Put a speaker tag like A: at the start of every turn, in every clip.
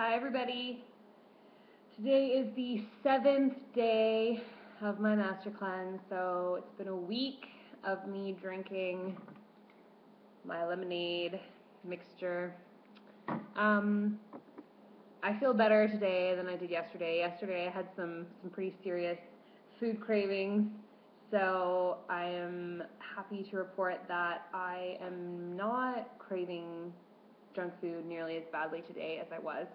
A: Hi everybody. Today is the 7th day of my master cleanse, so it's been a week of me drinking my lemonade mixture. I feel better today than I did yesterday. Yesterday I had some pretty serious food cravings, so I am happy to report that I am not craving junk food nearly as badly today as I was.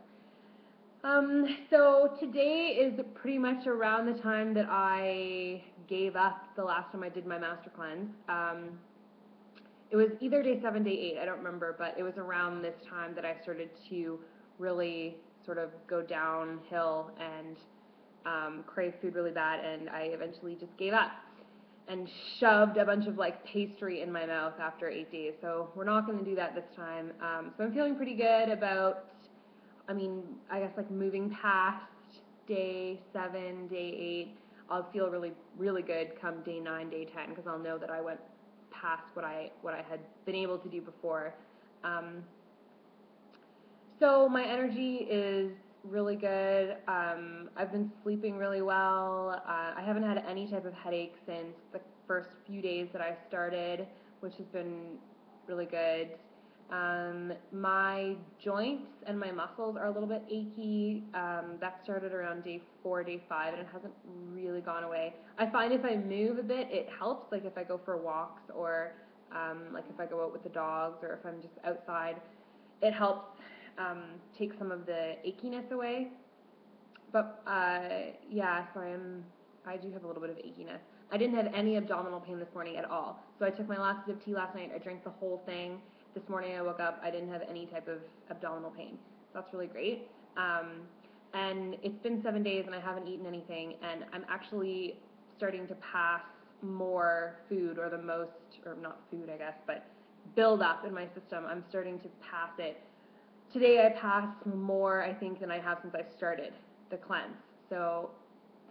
A: So today is pretty much around the time that I gave up the last time I did my master cleanse. It was either day 7, day 8, I don't remember, but it was around this time that I started to really sort of go downhill and crave food really bad, and I eventually just gave up and shoved a bunch of like pastry in my mouth after 8 days. So we're not going to do that this time. So I'm feeling pretty good about, I guess like moving past day 7, day 8, I'll feel really, really good come day 9, day 10, because I'll know that I went past what I had been able to do before. So my energy is really good. I've been sleeping really well. I haven't had any type of headache since the first few days that I started, which has been really good. My joints and my muscles are a little bit achy. That started around day 4, day 5, and it hasn't really gone away. I find if I move a bit, it helps, like if I go for walks or like if I go out with the dogs or if I'm just outside, it helps take some of the achiness away. But yeah, so I do have a little bit of achiness. I didn't have any abdominal pain this morning at all. So I took my laxative tea last night. I drank the whole thing. This morning I woke up, I didn't have any type of abdominal pain. So that's really great. And it's been 7 days and I haven't eaten anything, and I'm actually starting to pass more food, or the most, or not food I guess, but build up in my system. I'm starting to pass it. Today I passed more, I think, than I have since I started the cleanse. So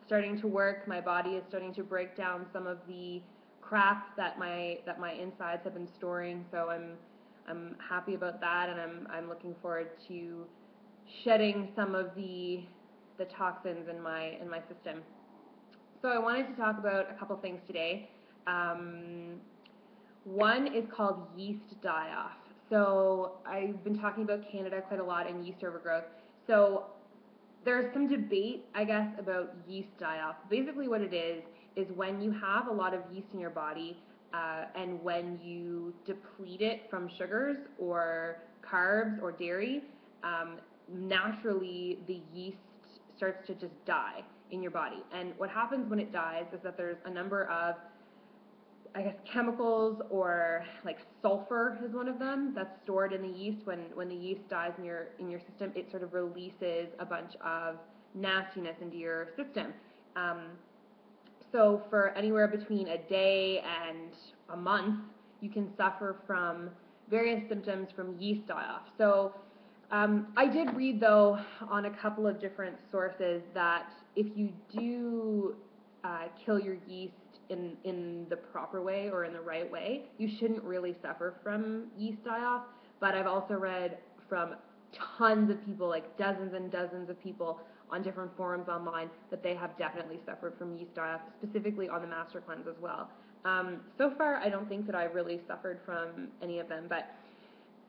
A: starting to work, my body is starting to break down some of the crap that my insides have been storing. So I'm happy about that, and I'm looking forward to shedding some of the toxins in my system. So I wanted to talk about a couple things today. One is called yeast die-off. So I've been talking about Canada quite a lot and yeast overgrowth. So there's some debate, I guess, about yeast die-off. Basically what it is when you have a lot of yeast in your body and when you deplete it from sugars or carbs or dairy, naturally the yeast starts to just die in your body. And what happens when it dies is that there's a number of, I guess, chemicals, or like sulfur is one of them, that's stored in the yeast. When the yeast dies in your system, it sort of releases a bunch of nastiness into your system. So for anywhere between a day and a month, you can suffer from various symptoms from yeast die-off. So I did read, though, on a couple of different sources that if you do kill your yeast in the proper way or in the right way, you shouldn't really suffer from yeast die-off. But I've also read from tons of people, like dozens and dozens of people on different forums online, that they have definitely suffered from yeast die-off, specifically on the master cleanse as well. So far, I don't think that I've really suffered from any of them, but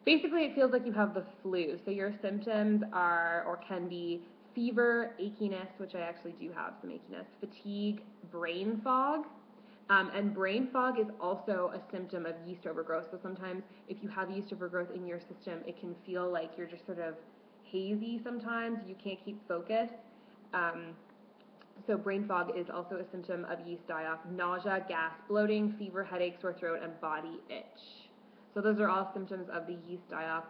A: basically it feels like you have the flu. So your symptoms are, or can be, fever, achiness, which I actually do have some achiness, fatigue, brain fog. And brain fog is also a symptom of yeast overgrowth. So sometimes if you have yeast overgrowth in your system, it can feel like you're just sort of hazy sometimes. You can't keep focus. So brain fog is also a symptom of yeast die-off. Nausea, gas, bloating, fever, headache, sore throat, and body itch. So those are all symptoms of the yeast die-off.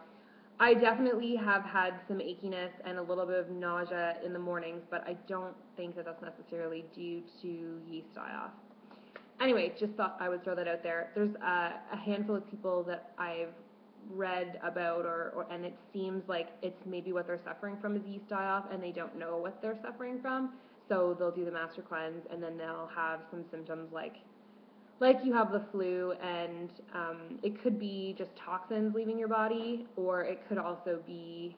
A: I definitely have had some achiness and a little bit of nausea in the mornings, but I don't think that that's necessarily due to yeast die-off. Anyway, just thought I would throw that out there. There's a handful of people that I've read about, and it seems like it's maybe what they're suffering from is yeast die-off, and they don't know what they're suffering from. So they'll do the master cleanse, and then they'll have some symptoms like you have the flu, and it could be just toxins leaving your body, or it could also be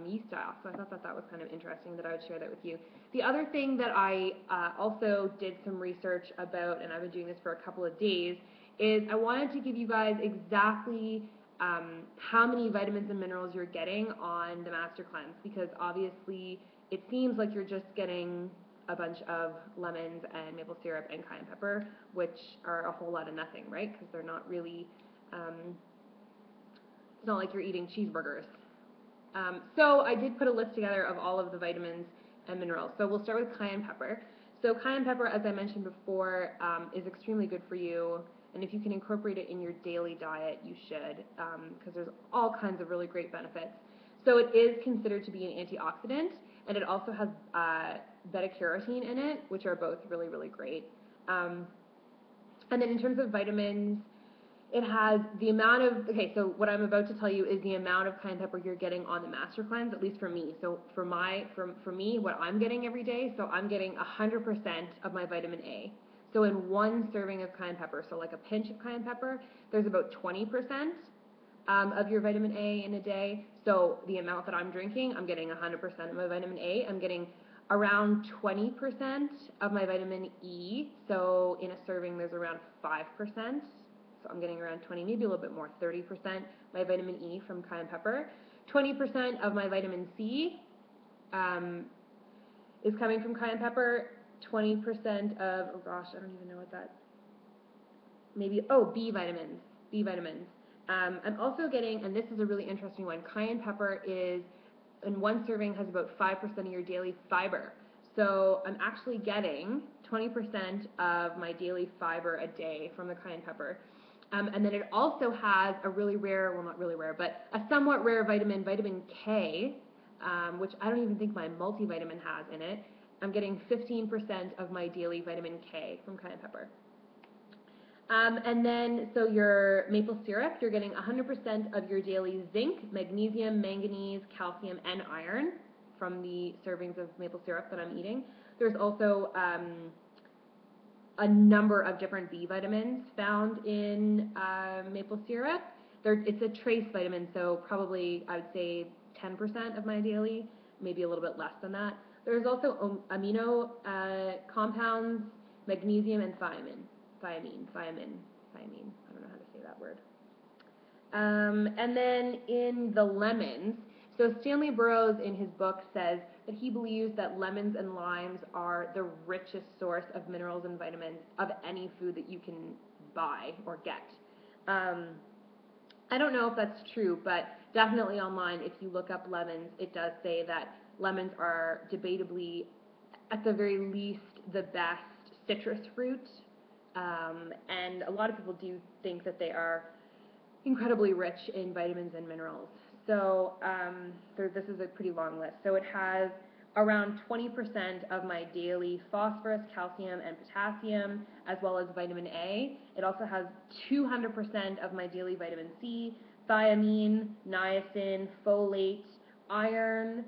A: yeast die-off. So I thought that was kind of interesting that I would share that with you. The other thing that I also did some research about, and I've been doing this for a couple of days, is I wanted to give you guys exactly how many vitamins and minerals you're getting on the Master Cleanse, because obviously it seems like you're just getting a bunch of lemons and maple syrup and cayenne pepper, which are a whole lot of nothing, right? Because they're not really, it's not like you're eating cheeseburgers. So I did put a list together of all of the vitamins and minerals. So we'll start with cayenne pepper. So cayenne pepper, as I mentioned before, is extremely good for you, and if you can incorporate it in your daily diet, you should, because there's all kinds of really great benefits. So it is considered to be an antioxidant, and it also has beta-carotene in it, which are both really, really great. And then in terms of vitamins, it has the amount of, okay, so what I'm about to tell you is the amount of cayenne pepper you're getting on the Master Cleanse, at least for me. So for me, what I'm getting every day, so I'm getting 100% of my vitamin A. So in one serving of cayenne pepper, so like a pinch of cayenne pepper, there's about 20% of your vitamin A in a day. So the amount that I'm drinking, I'm getting 100% of my vitamin A. I'm getting around 20% of my vitamin E. So in a serving, there's around 5%. So I'm getting around 20, maybe a little bit more, 30% my vitamin E from cayenne pepper. 20% of my vitamin C is coming from cayenne pepper. 20% of, oh gosh, I don't even know what that, maybe, oh, B vitamins. I'm also getting, and this is a really interesting one, cayenne pepper is, in one serving, has about 5% of your daily fiber. So I'm actually getting 20% of my daily fiber a day from the cayenne pepper. And then it also has a really rare, well, not really rare, but a somewhat rare vitamin, vitamin K, which I don't even think my multivitamin has in it. I'm getting 15% of my daily vitamin K from cayenne pepper. And then, so your maple syrup, you're getting 100% of your daily zinc, magnesium, manganese, calcium, and iron from the servings of maple syrup that I'm eating. There's also a number of different B vitamins found in maple syrup. It's a trace vitamin, so probably I would say 10% of my daily, maybe a little bit less than that. There's also amino compounds, magnesium, and thiamine. I don't know how to say that word. And then in the lemons, so Stanley Burroughs in his book says that he believes that lemons and limes are the richest source of minerals and vitamins of any food that you can buy or get. I don't know if that's true, but definitely online, if you look up lemons, it does say that lemons are debatably, at the very least, the best citrus fruit. And a lot of people do think that they are incredibly rich in vitamins and minerals. So this is a pretty long list. So it has around 20% of my daily phosphorus, calcium, and potassium, as well as vitamin A. It also has 200% of my daily vitamin C, thiamine, niacin, folate, iron,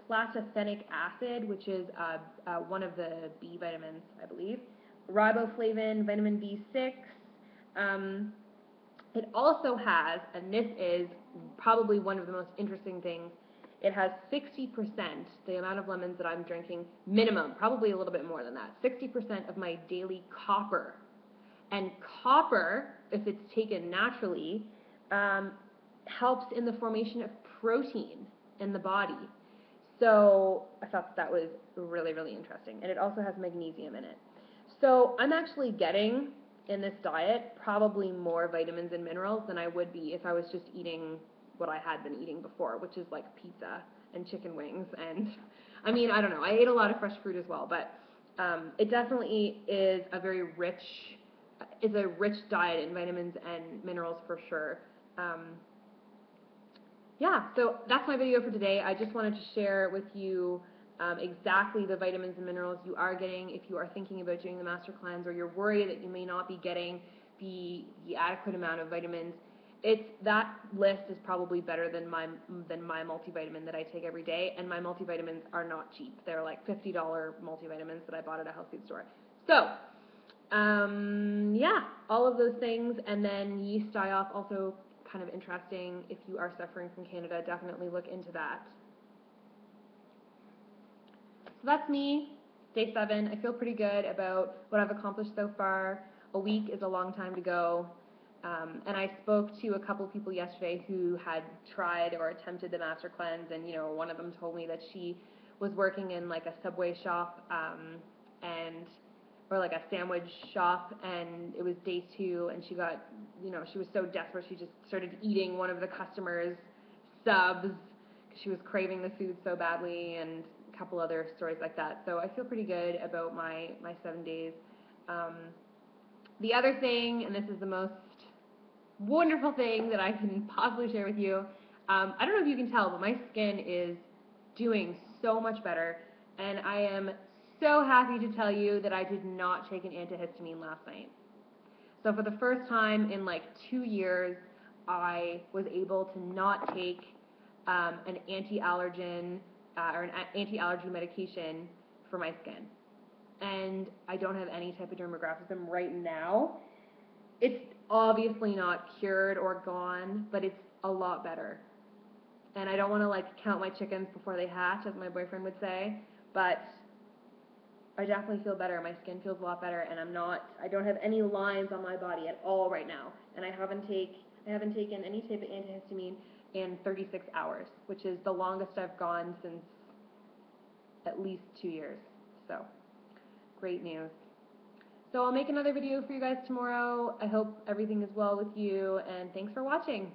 A: plantaphenic acid, which is one of the B vitamins, I believe, riboflavin, vitamin B6. It also has, and this is probably one of the most interesting things, it has 60%, the amount of lemons that I'm drinking, minimum, probably a little bit more than that, 60% of my daily copper. And copper, if it's taken naturally, helps in the formation of protein in the body. So I thought that was really, really interesting. And it also has magnesium in it. So I'm actually getting, in this diet, probably more vitamins and minerals than I would be if I was just eating what I had been eating before, which is like pizza and chicken wings. And I mean, I don't know, I ate a lot of fresh fruit as well, but it definitely is a very rich, diet in vitamins and minerals for sure. Yeah, so that's my video for today. I just wanted to share with you exactly the vitamins and minerals you are getting if you are thinking about doing the Master Cleanse, or you're worried that you may not be getting the adequate amount of vitamins. That list is probably better than my multivitamin that I take every day, and my multivitamins are not cheap. They're like $50 multivitamins that I bought at a health food store. So, yeah, all of those things, and then yeast die-off also kind of interesting. If you are suffering from Candida, definitely look into that. So that's me, day 7. I feel pretty good about what I've accomplished so far. A week is a long time to go. And I spoke to a couple people yesterday who had tried or attempted the Master Cleanse, and one of them told me that she was working in like a Subway shop or like a sandwich shop, and it was day 2, and she got, she was so desperate she just started eating one of the customers' subs because she was craving the food so badly, and a couple other stories like that. So I feel pretty good about my 7 days. The other thing, and this is the most wonderful thing that I can possibly share with you, I don't know if you can tell, but my skin is doing so much better, and I am so happy to tell you that I did not take an antihistamine last night. So for the first time in like 2 years, I was able to not take an anti-allergen or an anti-allergy medication for my skin. And I don't have any type of dermographism right now. It's obviously not cured or gone, but it's a lot better. And I don't want to like count my chickens before they hatch, as my boyfriend would say, but I definitely feel better. My skin feels a lot better, and I don't have any lines on my body at all right now. And I haven't taken any type of antihistamine in 36 hours, which is the longest I've gone since at least 2 years. So, great news. So I'll make another video for you guys tomorrow. I hope everything is well with you, and thanks for watching.